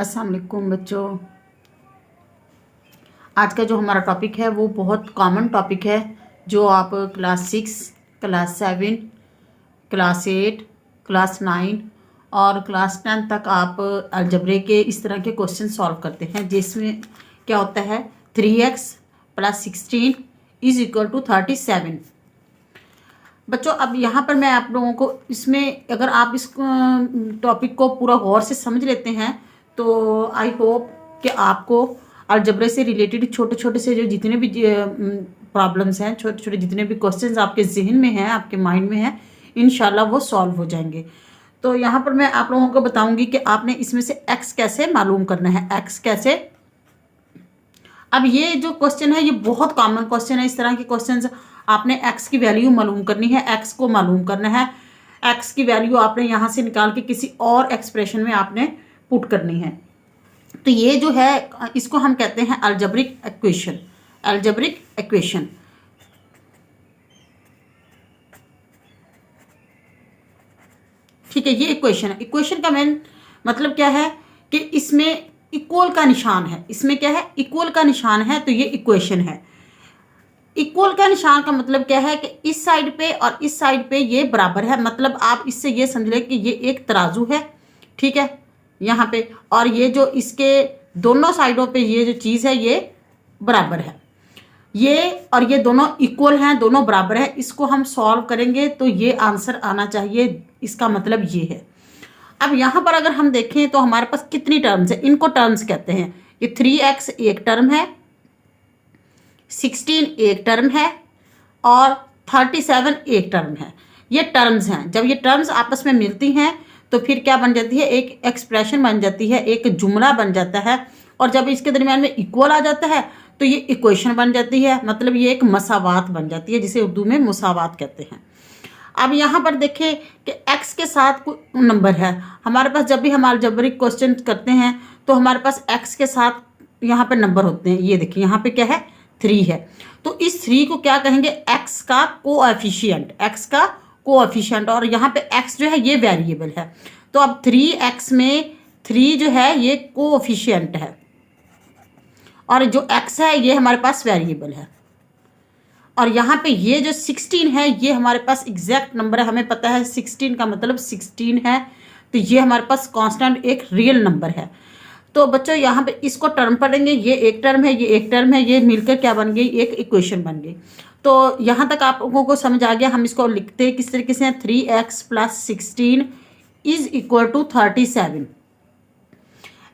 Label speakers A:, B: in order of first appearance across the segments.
A: अस्सलाम वालेकुम बच्चों। आज का जो हमारा टॉपिक है वो बहुत कॉमन टॉपिक है जो आप क्लास 6, क्लास 7, क्लास 8, क्लास 9 और क्लास 10 तक आप अलजबरे के इस तरह के क्वेश्चन सॉल्व करते हैं, जिसमें क्या होता है 3x + 16 = 37। बच्चों अब यहाँ पर मैं आप लोगों को इसमें अगर आप इस टॉपिक को पूरा गौर से समझ लेते हैं तो आई होप कि आपको अलजबरे से रिलेटेड छोटे छोटे से जो जितने भी प्रॉब्लम्स हैं, छोटे छोटे जितने भी क्वेश्चंस आपके जहन में हैं, आपके माइंड में हैं, इंशाल्लाह वो सॉल्व हो जाएंगे। तो यहाँ पर मैं आप लोगों को बताऊंगी कि आपने इसमें से एक्स कैसे मालूम करना है, एक्स कैसे। अब ये जो क्वेश्चन है ये बहुत कॉमन क्वेश्चन है। इस तरह के क्वेश्चंस आपने एक्स की वैल्यू मालूम करनी है, एक्स को मालूम करना है, एक्स की वैल्यू आपने यहाँ से निकाल के किसी और एक्सप्रेशन में आपने पुट करनी है। तो ये जो है इसको हम कहते हैं अलजेब्रिक इक्वेशन। अलजेब्रिक इक्वेशन ठीक है, ये इक्वेशन है। इक्वेशन का मेन मतलब क्या है कि इसमें इक्वल का निशान है। इसमें क्या है, इक्वल का निशान है, तो ये इक्वेशन है। इक्वल का निशान का मतलब क्या है कि इस साइड पे और इस साइड पे ये बराबर है। मतलब आप इससे ये समझ लें कि ये एक तराजू है, ठीक है, यहाँ पे, और ये जो इसके दोनों साइडों पे ये जो चीज़ है ये बराबर है। ये और ये दोनों इक्वल हैं, दोनों बराबर है। इसको हम सॉल्व करेंगे तो ये आंसर आना चाहिए। इसका मतलब ये है। अब यहाँ पर अगर हम देखें तो हमारे पास कितनी टर्म्स है, इनको टर्म्स कहते हैं। ये 3x एक टर्म है, 16 एक टर्म है और 37 एक टर्म है। ये टर्म्स हैं। जब ये टर्म्स आपस में मिलती हैं तो फिर क्या बन जाती है, एक एक्सप्रेशन बन जाती है, एक जुमला बन जाता है। और जब इसके दरमियान में इक्वल आ जाता है तो ये इक्वेशन बन जाती है। मतलब ये एक मसावात बन जाती है, जिसे उर्दू में मुसावात कहते हैं। अब यहाँ पर देखें कि x के साथ कोई नंबर है हमारे पास। जब भी हम अलजेब्रिक क्वेश्चन करते हैं तो हमारे पास x के साथ यहाँ पे नंबर होते हैं। ये देखिए यहाँ पे क्या है, 3 है। तो इस 3 को क्या कहेंगे, x का कोएफिशिएंट, x का कोएफिशिएंट। और यहाँ पे x जो है ये वेरिएबल है। तो अब 3x में 3 जो है ये कोएफिशिएंट है और जो x है ये हमारे पास वेरिएबल है। और यहाँ पे ये जो 16 है ये हमारे पास एग्जैक्ट नंबर है। हमें पता है 16 का मतलब 16 है, तो ये हमारे पास कांस्टेंट एक रियल नंबर है। तो बच्चों यहाँ पे इसको टर्म पढ़ेंगे, ये एक टर्म है, ये एक टर्म है, ये मिलकर क्या बन गई, एक इक्वेशन बन गई। तो यहाँ तक आप लोगों को समझ आ गया। हम इसको लिखते हैं किस तरीके से, 3x + 16 = 37।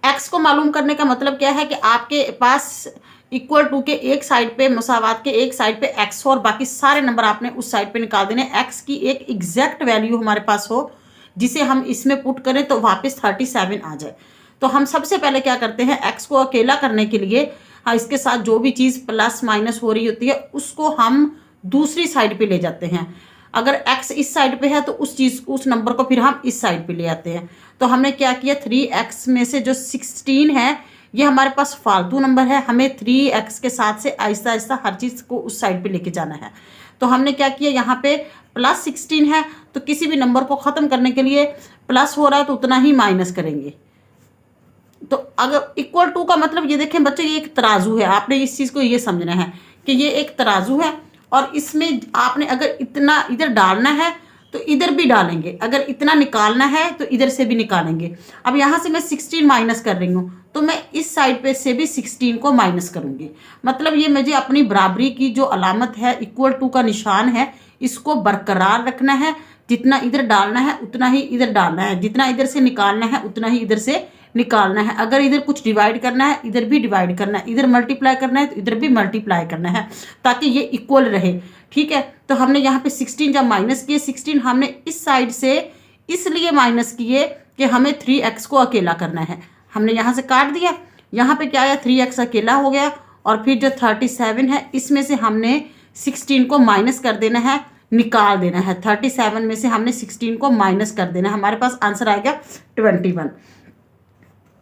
A: x को मालूम करने का मतलब क्या है कि आपके पास =2 के एक साइड पे, मुसावात के एक साइड पे x हो और बाकी सारे नंबर आपने उस साइड पे निकाल देने। x की एक एग्जैक्ट वैल्यू हमारे पास हो जिसे हम इसमें पुट करें तो वापस 37 आ जाए। तो हम सबसे पहले क्या करते हैं, x को अकेला करने के लिए इसके साथ जो भी चीज़ प्लस माइनस हो रही होती है उसको हम दूसरी साइड पे ले जाते हैं। अगर x इस साइड पे है तो उस नंबर को फिर हम इस साइड पे ले आते हैं। तो हमने क्या किया, 3x में से जो 16 है ये हमारे पास फालतू नंबर है। हमें 3x के साथ से आहिस्ता आहिस्ता हर चीज़ को उस साइड पे लेके जाना है। तो हमने क्या किया, यहाँ पे +16 है तो किसी भी नंबर को ख़त्म करने के लिए प्लस हो रहा है तो उतना ही माइनस करेंगे। तो अगर =2 का मतलब ये देखें बच्चों, ये एक तराजू है। आपने इस चीज़ को ये समझना है कि ये एक तराजू है और इसमें आपने अगर इतना इधर डालना है तो इधर भी डालेंगे, अगर इतना निकालना है तो इधर से भी निकालेंगे। अब यहाँ से मैं 16 माइनस कर रही हूँ तो मैं इस साइड पे से भी 16 को माइनस करूँगी। मतलब ये मुझे अपनी बराबरी की जो अलामत है, =2 का निशान है, इसको बरकरार रखना है। जितना इधर डालना है उतना ही इधर डालना है, जितना इधर से निकालना है उतना ही इधर से निकालना है। अगर इधर कुछ डिवाइड करना है इधर भी डिवाइड करना है, इधर मल्टीप्लाई करना है तो इधर भी मल्टीप्लाई करना है, ताकि ये इक्वल रहे। ठीक है, तो हमने यहाँ पे 16 जब माइनस किए, 16 हमने इस साइड से इसलिए माइनस किए कि हमें 3x को अकेला करना है। हमने यहाँ से काट दिया, यहाँ पे क्या आया, 3x अकेला हो गया। और फिर जो 37 है इसमें से हमने 16 को माइनस कर देना है, निकाल देना है। 37 में से हमने 16 को माइनस कर देना है, हमारे पास आंसर आएगा 21।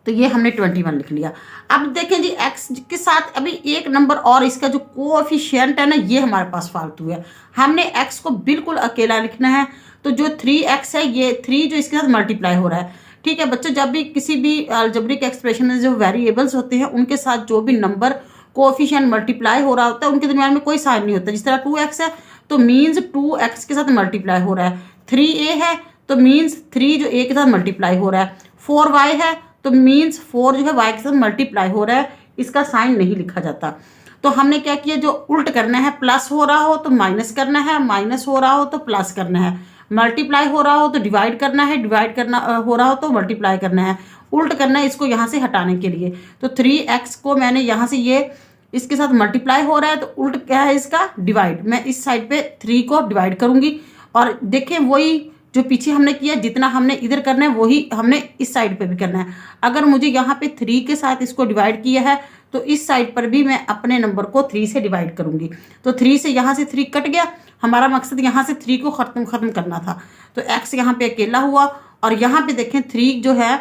A: तो ये हमने 21 लिख लिया। अब देखें जी x के साथ अभी एक नंबर और, इसका जो कोएफिशिएंट है ना ये हमारे पास फालतू है। हमने x को बिल्कुल अकेला लिखना है। तो जो 3x है ये 3 जो इसके साथ मल्टीप्लाई हो रहा है, ठीक है बच्चों, जब भी किसी भी अलजेब्रिक एक्सप्रेशन में जो वेरिएबल्स होते हैं उनके साथ जो भी नंबर कोएफिशिएंट मल्टीप्लाई हो रहा होता है उनके दरमियान में कोई साइन नहीं होता। जिस तरह 2x है तो मीन्स 2x के साथ मल्टीप्लाई हो रहा है, 3a है तो मीन्स 3 जो a के साथ मल्टीप्लाई हो रहा है, 4y है तो मीन्स 4 जो है y के साथ मल्टीप्लाई हो रहा है, इसका साइन नहीं लिखा जाता। तो हमने क्या किया, जो उल्ट करना है, प्लस हो रहा हो तो माइनस करना है, माइनस हो रहा हो तो प्लस करना है, मल्टीप्लाई हो रहा हो तो डिवाइड करना है, डिवाइड करना हो रहा हो तो मल्टीप्लाई करना है, उल्ट करना है इसको यहाँ से हटाने के लिए। तो 3x को मैंने यहाँ से ये इसके साथ मल्टीप्लाई हो रहा है तो उल्ट क्या है इसका, डिवाइड। मैं इस साइड पे 3 को डिवाइड करूंगी और देखें वही जो पीछे हमने किया, जितना हमने इधर करना है वही हमने इस साइड पे भी करना है। अगर मुझे यहाँ पे 3 के साथ इसको डिवाइड किया है तो इस साइड पर भी मैं अपने नंबर को 3 से डिवाइड करूंगी। तो 3 से यहाँ से 3 कट गया, हमारा मकसद यहाँ से 3 को खत्म करना था। तो x यहाँ पे अकेला हुआ और यहाँ पे देखें 3 जो है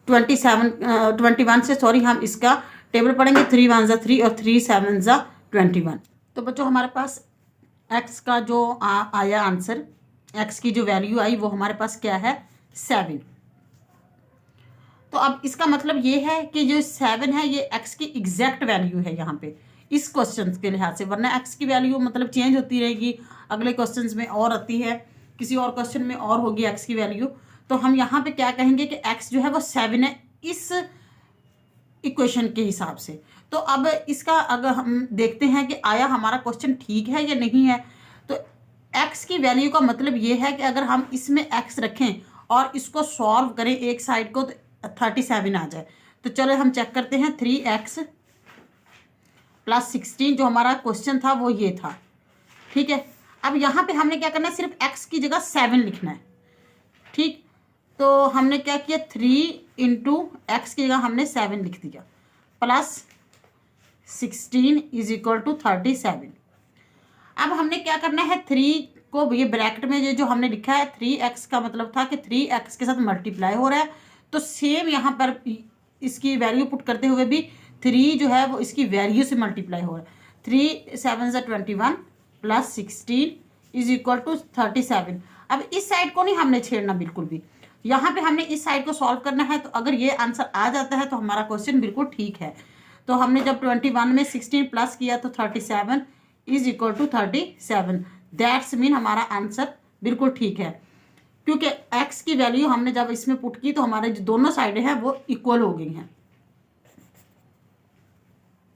A: 21 से, सॉरी हम इसका टेबल पढ़ेंगे, 3 1 ज़ा 3 और 3 7 ज़ा 21। तो बच्चों हमारे पास x का जो आया आंसर, x की जो वैल्यू आई वो हमारे पास क्या है, 7। तो अब इसका मतलब ये है कि जो 7 है ये x की एग्जैक्ट वैल्यू है यहाँ पे इस क्वेश्चन के लिहाज से, वरना x की वैल्यू मतलब चेंज होती रहेगी, अगले क्वेश्चन में और आती है, किसी और क्वेश्चन में और होगी x की वैल्यू। तो हम यहाँ पे क्या कहेंगे कि x जो है वो 7 है इस इक्वेशन के हिसाब से। तो अब इसका अगर हम देखते हैं कि आया हमारा क्वेश्चन ठीक है या नहीं है, तो x की वैल्यू का मतलब ये है कि अगर हम इसमें x रखें और इसको सॉल्व करें एक साइड को तो 37 आ जाए। तो चलो हम चेक करते हैं, 3x प्लस 16 जो हमारा क्वेश्चन था वो ये था, ठीक है। अब यहाँ पे हमने क्या करना है, सिर्फ x की जगह 7 लिखना है, ठीक। तो हमने क्या किया, 3 इंटू एक्स की जगह हमने 7 लिख दिया, प्लस 16 इज इक्वल टू 37। अब हमने क्या करना है, 3 को ये ब्रैकेट में ये जो हमने लिखा है 3x का मतलब था कि 3x के साथ मल्टीप्लाई हो रहा है, तो सेम यहाँ पर इसकी वैल्यू पुट करते हुए भी 3 जो है वो इसकी वैल्यू से मल्टीप्लाई हो रहा है। 3 7 ज़ा 21 प्लस 16 इज इक्वल टू 37। अब इस साइड को नहीं हमने छेड़ना बिल्कुल भी, यहाँ पे हमने इस साइड को सॉल्व करना है। तो अगर ये आंसर आ जाता है तो हमारा क्वेश्चन बिल्कुल ठीक है। तो हमने जब 21 में 16 प्लस किया तो 37 is equal to 37, that's mean हमारा आंसर बिल्कुल ठीक है, क्योंकि x की वैल्यू हमने जब इसमें पुट की तो हमारे जो दोनों साइडें हैं वो इक्वल हो गई हैं।